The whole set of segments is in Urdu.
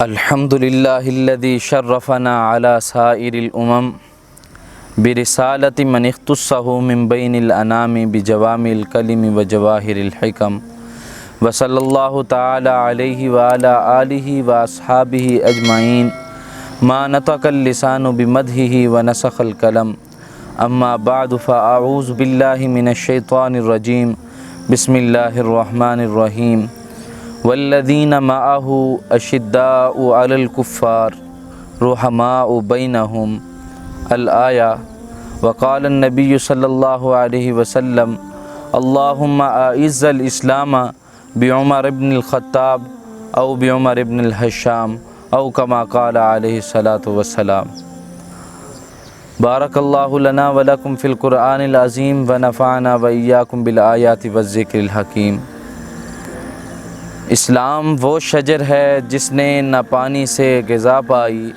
الحمد لله الذي شرفنا على سائر الأمم برسالة من اختصه من بين الأنام بجوامع الكلم وجواهر الحكم وصلى الله تعالى عليه وعلى آله وأصحابه أجمعين ما نطق اللسان بمدحه ونسخ القلم أما بعد فأعوذ بالله من الشيطان الرجيم بسم الله الرحمن الرحيم والذين معه أشداء على الكفار رحماء بينهم الآية. وقال النبي صلى الله عليه وسلم اللهم أعز الإسلام بعمر بن الخطاب أو بعمر بن الهشام أو كما قال عليه الصلاة والسلام. بارك الله لنا ولكم في القرآن العظيم ونفعنا وإياكم بالآيات والذكر الحكيم. اسلام وہ شجر ہے جس نے نہ پانی سے غذا پائی.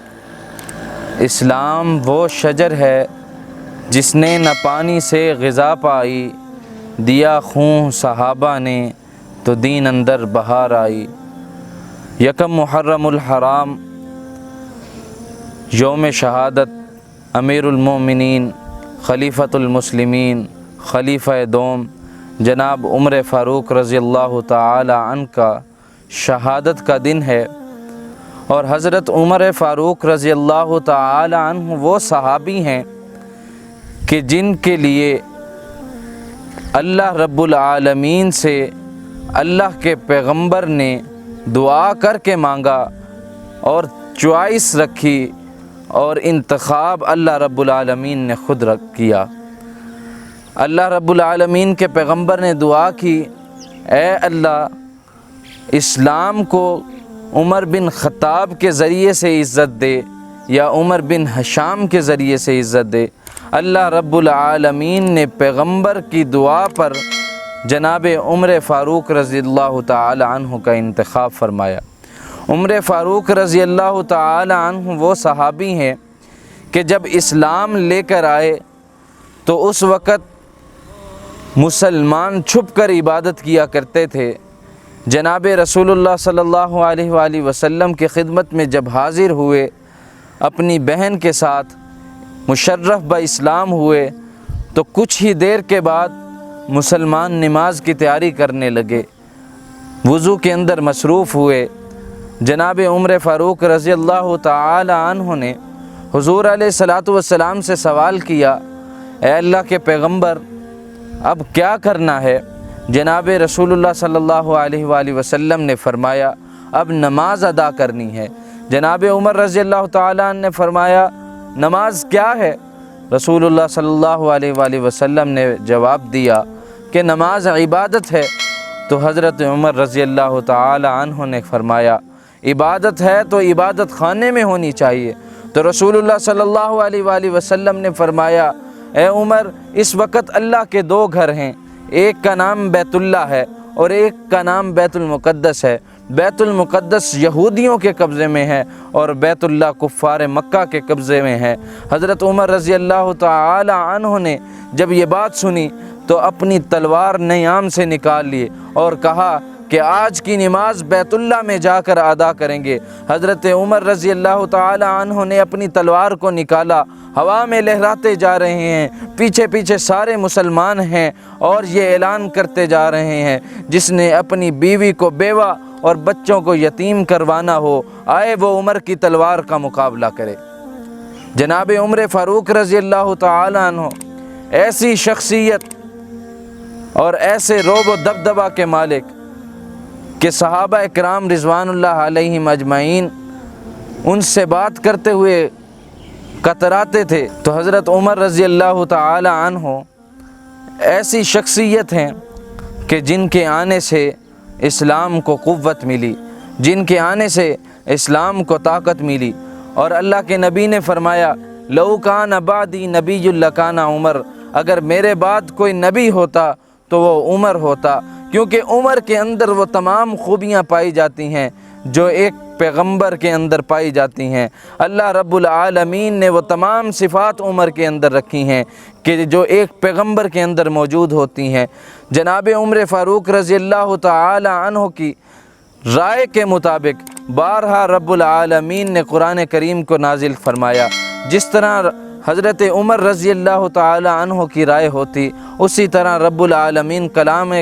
اسلام وہ شجر ہے جس نے نہ پانی سے غذا پائی. دیا خون صحابہ نے تو دین اندر بہار آئی. یکم محرم الحرام یوم شہادت امیر المومنین خلیفۃ المسلمین خلیفہ دوم جناب عمر فاروق رضی اللہ تعالی عنہ کا شہادت کا دن ہے. اور حضرت عمر فاروق رضی اللہ تعالی عنہ وہ صحابی ہیں کہ جن کے لیے اللہ رب العالمین سے اللہ کے پیغمبر نے دعا کر کے مانگا اور چوائس رکھی اور انتخاب اللہ رب العالمین نے خود کیا. اللہ رب العالمین کے پیغمبر نے دعا کی، اے اللہ اسلام کو عمر بن خطاب کے ذریعے سے عزت دے یا عمر بن ہشام کے ذریعے سے عزت دے. اللہ رب العالمین نے پیغمبر کی دعا پر جناب عمر فاروق رضی اللہ تعالی عنہ کا انتخاب فرمایا. عمر فاروق رضی اللہ تعالی عنہ وہ صحابی ہیں کہ جب اسلام لے کر آئے تو اس وقت مسلمان چھپ کر عبادت کیا کرتے تھے. جناب رسول اللہ صلی اللہ علیہ وآلہ وسلم کی خدمت میں جب حاضر ہوئے، اپنی بہن کے ساتھ مشرف با اسلام ہوئے تو کچھ ہی دیر کے بعد مسلمان نماز کی تیاری کرنے لگے، وضو کے اندر مصروف ہوئے. جناب عمر فاروق رضی اللہ تعالی عنہ نے حضور علیہ الصلاۃ والسلام سے سوال کیا، اے اللہ کے پیغمبر اب کیا کرنا ہے؟ جناب رسول اللہ صلی اللہ علیہ وآلہ وسلم نے فرمایا اب نماز ادا کرنی ہے. جناب عمر رضی اللہ تعالی عنہ نے فرمایا نماز کیا ہے؟ رسول اللہ صلی اللہ علیہ وآلہ وسلم نے جواب دیا کہ نماز عبادت ہے. تو حضرت عمر رضی اللہ تعالی عنہ نے فرمایا عبادت ہے تو عبادت خانے میں ہونی چاہیے. تو رسول اللہ صلی اللہ علیہ وآلہ وسلم نے فرمایا اے عمر اس وقت اللہ کے دو گھر ہیں، ایک کا نام بیت اللہ ہے اور ایک کا نام بیت المقدس ہے. بیت المقدس یہودیوں کے قبضے میں ہے اور بیت اللہ کفار مکہ کے قبضے میں ہے. حضرت عمر رضی اللہ تعالی عنہ نے جب یہ بات سنی تو اپنی تلوار نیام سے نکال لیے اور کہا کہ آج کی نماز بیت اللہ میں جا کر ادا کریں گے. حضرت عمر رضی اللہ تعالی عنہ نے اپنی تلوار کو نکالا، ہوا میں لہراتے جا رہے ہیں، پیچھے پیچھے سارے مسلمان ہیں اور یہ اعلان کرتے جا رہے ہیں جس نے اپنی بیوی کو بیوہ اور بچوں کو یتیم کروانا ہو آئے وہ عمر کی تلوار کا مقابلہ کرے. جناب عمر فاروق رضی اللہ تعالی عنہ ایسی شخصیت اور ایسے رعب و دبدبہ کے مالک کہ صحابہ اکرام رضوان اللہ علیہم اجمعین ان سے بات کرتے ہوئے کتراتے تھے. تو حضرت عمر رضی اللہ تعالی عنہ ایسی شخصیت ہیں کہ جن کے آنے سے اسلام کو قوت ملی، جن کے آنے سے اسلام کو طاقت ملی. اور اللہ کے نبی نے فرمایا لو کان بعدی نبی لکان عمر، اگر میرے بعد کوئی نبی ہوتا تو وہ عمر ہوتا، کیونکہ عمر کے اندر وہ تمام خوبیاں پائی جاتی ہیں جو ایک پیغمبر کے اندر پائی جاتی ہیں۔ اللہ رب العالمین نے وہ تمام صفات عمر کے اندر رکھی ہیں کہ جو ایک پیغمبر کے اندر موجود ہوتی ہیں۔ جناب عمر فاروق رضی اللہ تعالی عنہ کی رائے کے مطابق بارہا رب العالمین نے قرآن کریم کو نازل فرمایا۔ جس طرح حضرت عمر رضی اللہ تعالی عنہ کی رائے ہوتی، اسی طرح رب العالمین کلام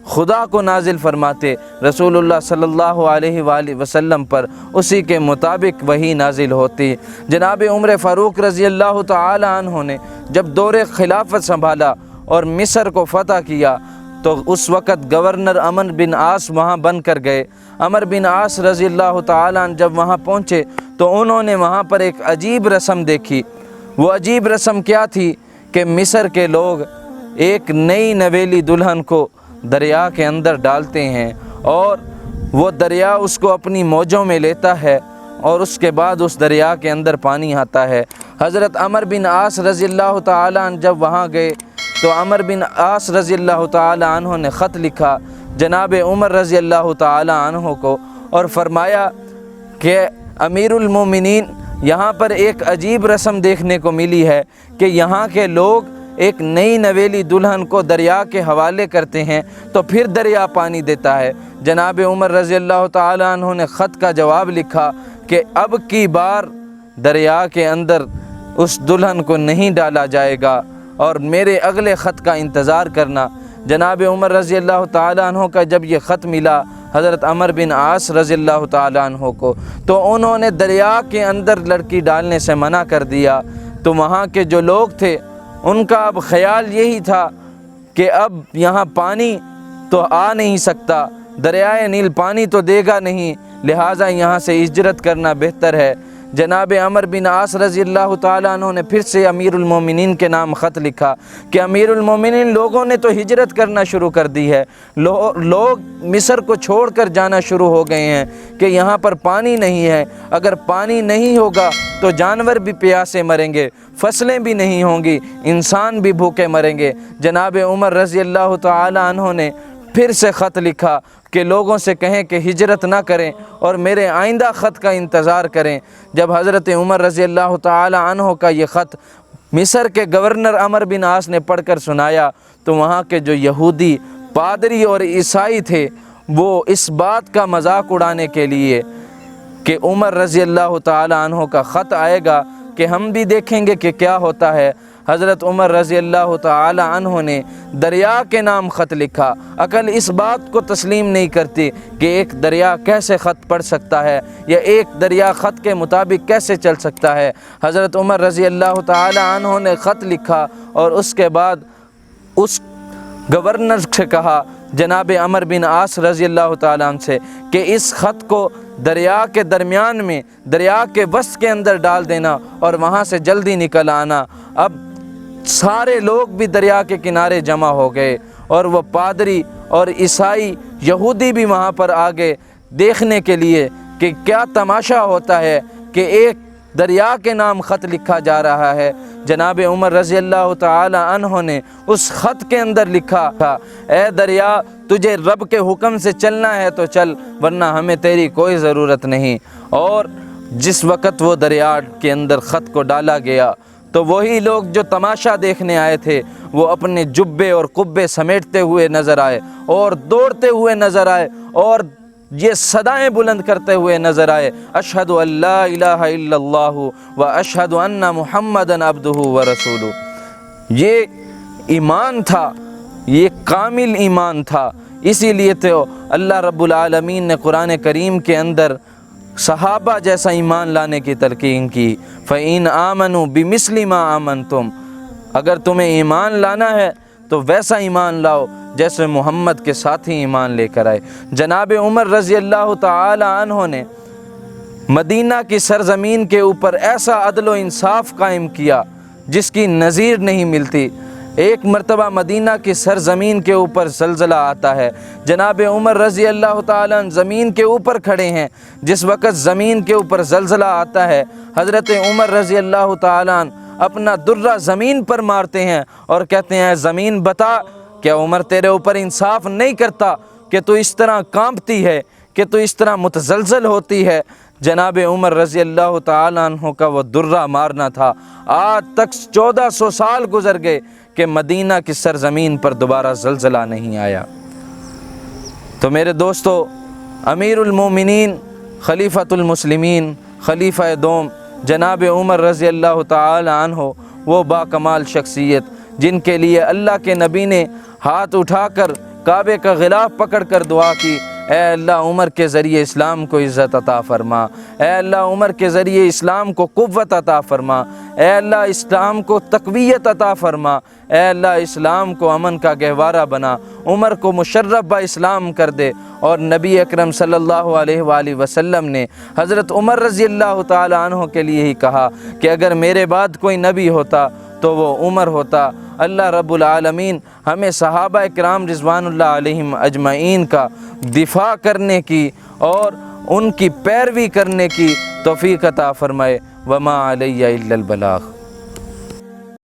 خدا کو نازل فرماتے رسول اللہ صلی اللہ علیہ وآلہ وسلم پر، اسی کے مطابق وہی نازل ہوتی۔ جناب عمر فاروق رضی اللہ تعالی عنہ نے جب دور خلافت سنبھالا اور مصر کو فتح کیا تو اس وقت گورنر عمرو بن عاص وہاں بن کر گئے۔ عمرو بن عاص رضی اللہ تعالی عنہ جب وہاں پہنچے تو انہوں نے وہاں پر ایک عجیب رسم دیکھی۔ وہ عجیب رسم کیا تھی کہ مصر کے لوگ ایک نئی نویلی دلہن کو دریا کے اندر ڈالتے ہیں اور وہ دریا اس کو اپنی موجوں میں لیتا ہے اور اس کے بعد اس دریا کے اندر پانی آتا ہے۔ حضرت عمرو بن عاص رضی اللہ تعالی عنہ جب وہاں گئے تو عمرو بن عاص رضی اللہ تعالی عنہ نے خط لکھا جناب عمر رضی اللہ تعالی عنہ کو اور فرمایا کہ امیر المومنین، یہاں پر ایک عجیب رسم دیکھنے کو ملی ہے کہ یہاں کے لوگ ایک نئی نویلی دلہن کو دریا کے حوالے کرتے ہیں تو پھر دریا پانی دیتا ہے۔ جناب عمر رضی اللہ تعالی عنہ نے خط کا جواب لکھا کہ اب کی بار دریا کے اندر اس دلہن کو نہیں ڈالا جائے گا اور میرے اگلے خط کا انتظار کرنا۔ جناب عمر رضی اللہ تعالی عنہ کا جب یہ خط ملا حضرت عمرو بن عاص رضی اللہ تعالی عنہ کو تو انہوں نے دریا کے اندر لڑکی ڈالنے سے منع کر دیا۔ تو وہاں کے جو لوگ تھے ان کا اب خیال یہی تھا کہ اب یہاں پانی تو آ نہیں سکتا، دریائے نیل پانی تو دے گا نہیں، لہٰذا یہاں سے ہجرت کرنا بہتر ہے۔ جناب عمرو بن عاص رضی اللہ تعالیٰ عنہ نے پھر سے امیر المومنین کے نام خط لکھا کہ امیر المومنین، لوگوں نے تو ہجرت کرنا شروع کر دی ہے، لوگ مصر کو چھوڑ کر جانا شروع ہو گئے ہیں کہ یہاں پر پانی نہیں ہے، اگر پانی نہیں ہوگا تو جانور بھی پیاسے مریں گے، فصلیں بھی نہیں ہوں گی، انسان بھی بھوکے مریں گے۔ جناب عمر رضی اللہ تعالی عنہ نے پھر سے خط لکھا کہ لوگوں سے کہیں کہ ہجرت نہ کریں اور میرے آئندہ خط کا انتظار کریں۔ جب حضرت عمر رضی اللہ تعالی عنہ کا یہ خط مصر کے گورنر عمرو بن عاص نے پڑھ کر سنایا تو وہاں کے جو یہودی پادری اور عیسائی تھے وہ اس بات کا مذاق اڑانے کے لیے کہ عمر رضی اللہ تعالی عنہ کا خط آئے گا کہ ہم بھی دیکھیں گے کہ کیا ہوتا ہے، حضرت عمر رضی اللہ تعالی عنہ نے دریا کے نام خط لکھا۔ عقل اس بات کو تسلیم نہیں کرتی کہ ایک دریا کیسے خط پڑھ سکتا ہے یا ایک دریا خط کے مطابق کیسے چل سکتا ہے۔ حضرت عمر رضی اللہ تعالی عنہ نے خط لکھا اور اس کے بعد اس گورنر سے کہا جناب عمرو بن عاص رضی اللہ تعالیٰ عنہ سے کہ اس خط کو دریا کے درمیان میں، دریا کے وسط کے اندر ڈال دینا اور وہاں سے جلدی نکل آنا۔ اب سارے لوگ بھی دریا کے کنارے جمع ہو گئے اور وہ پادری اور عیسائی یہودی بھی وہاں پر آ گئے دیکھنے کے لیے کہ کیا تماشا ہوتا ہے کہ ایک دریا کے نام خط لکھا جا رہا ہے۔ جناب عمر رضی اللہ تعالی عنہ نے اس خط کے اندر لکھا تھا، اے دریا، تجھے رب کے حکم سے چلنا ہے تو چل، ورنہ ہمیں تیری کوئی ضرورت نہیں۔ اور جس وقت وہ دریا کے اندر خط کو ڈالا گیا تو وہی لوگ جو تماشا دیکھنے آئے تھے وہ اپنے جبے اور قبے سمیٹتے ہوئے نظر آئے اور دوڑتے ہوئے نظر آئے اور یہ صدائیں بلند کرتے ہوئے نظر آئے، اشہد ان لا الہ الا اللہ و اشہد ان محمدًا عبدہ و رسولہ۔ یہ ایمان تھا، یہ کامل ایمان تھا۔ اسی لیے تو اللہ رب العالمین نے قرآن کریم کے اندر صحابہ جیسا ایمان لانے کی تلقین کی، فَإِنْ آمَنُوا بِمِثْلِ مَا آمَنْتُمْ، اگر تمہیں ایمان لانا ہے تو ویسا ایمان لاؤ جیسے محمد کے ساتھ ہی ایمان لے کر آئے۔ جناب عمر رضی اللہ تعالی عنہ نے مدینہ کی سرزمین کے اوپر ایسا عدل و انصاف قائم کیا جس کی نظیر نہیں ملتی۔ ایک مرتبہ مدینہ کی سرزمین کے اوپر زلزلہ آتا ہے، جناب عمر رضی اللہ تعالیٰ عنہ زمین کے اوپر کھڑے ہیں، جس وقت زمین کے اوپر زلزلہ آتا ہے حضرت عمر رضی اللہ تعالیٰ عنہ اپنا درہ زمین پر مارتے ہیں اور کہتے ہیں زمین بتا، کیا عمر تیرے اوپر انصاف نہیں کرتا کہ تو اس طرح کانپتی ہے، کہ تو اس طرح متزلزل ہوتی ہے؟ جناب عمر رضی اللہ تعالیٰ عنہ کا وہ درہ مارنا تھا۔ آج تک 1400 سال گزر گئے کہ مدینہ کی سرزمین پر دوبارہ زلزلہ نہیں آیا۔ تو میرے دوستو، امیر المومنین، خلیفۃ المسلمین، خلیفہ دوم جناب عمر رضی اللہ تعالی عنہ، وہ باکمال شخصیت جن کے لیے اللہ کے نبی نے ہاتھ اٹھا کر کعبے کا غلاف پکڑ کر دعا کی، اے اللہ عمر کے ذریعے اسلام کو عزت عطا فرما، اے اللہ عمر کے ذریعے اسلام کو قوت عطا فرما، اے اللہ اسلام کو تقویت عطا فرما، اے اللہ اسلام کو امن کا گہوارہ بنا، عمر کو مشرف با اسلام کر دے۔ اور نبی اکرم صلی اللہ علیہ وآلہ وسلم نے حضرت عمر رضی اللہ تعالی عنہ کے لیے ہی کہا کہ اگر میرے بعد کوئی نبی ہوتا تو وہ عمر ہوتا۔ اللہ رب العالمین ہمیں صحابہ کرام رضوان اللہ علیہم اجمعین کا دفاع کرنے کی اور ان کی پیروی کرنے کی توفیق عطا فرمائے۔ وما علی الا البلاغ۔